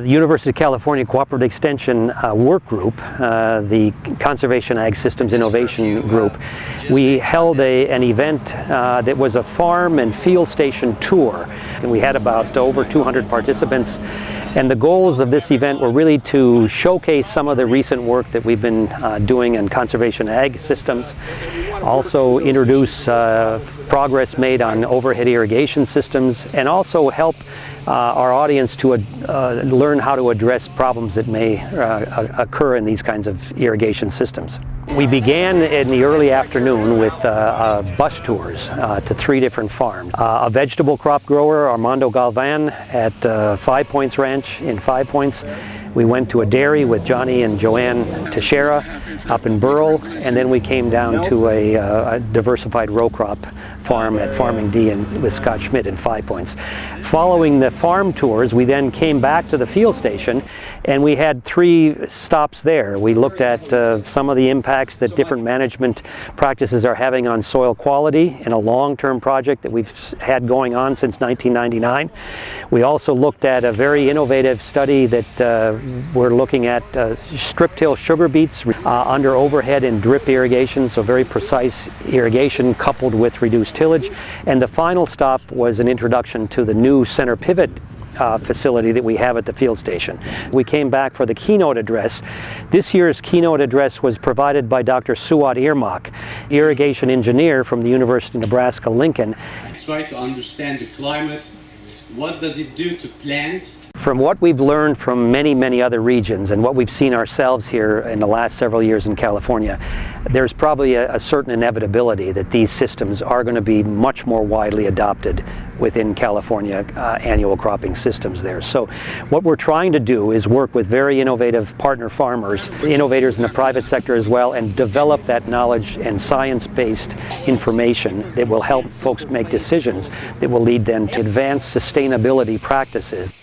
The University of California Cooperative Extension Work Group, the Conservation Ag Systems Innovation Group, we held an event that was a farm and field station tour. And we had about over 200 participants. And the goals of this event were really to showcase some of the recent work that we've been doing in conservation ag systems, also introduce progress made on overhead irrigation systems, and also help our audience to learn how to address problems that may occur in these kinds of irrigation systems. We began in the early afternoon with bus tours to 3 different farms. A vegetable crop grower, Armando Galvan, at Five Points Ranch in Five Points. We went to a dairy with Johnny and Joanne Teixeira up in Burrell, and then we came down to a diversified row crop farm at Farming D with Scott Schmidt in Five Points. Following the farm tours, we then came back to the field station, and we had 3 stops there. We looked at some of the impacts that different management practices are having on soil quality in a long-term project that we've had going on since 1999. We also looked at a very innovative study that we're looking at strip-till sugar beets under overhead and drip irrigation, so very precise irrigation coupled with reduced tillage. And the final stop was an introduction to the new center pivot facility that we have at the field station. We came back for the keynote address. This year's keynote address was provided by Dr. Suat Irmak, irrigation engineer from the University of Nebraska-Lincoln. Try to understand the climate. What does it do to plants? From what we've learned from many other regions and what we've seen ourselves here in the last several years in California, there's probably a certain inevitability that these systems are going to be much more widely adopted within California annual cropping systems there. So what we're trying to do is work with very innovative partner farmers, innovators in the private sector as well, and develop that knowledge and science-based information that will help folks make decisions that will lead them to advanced sustainability practices.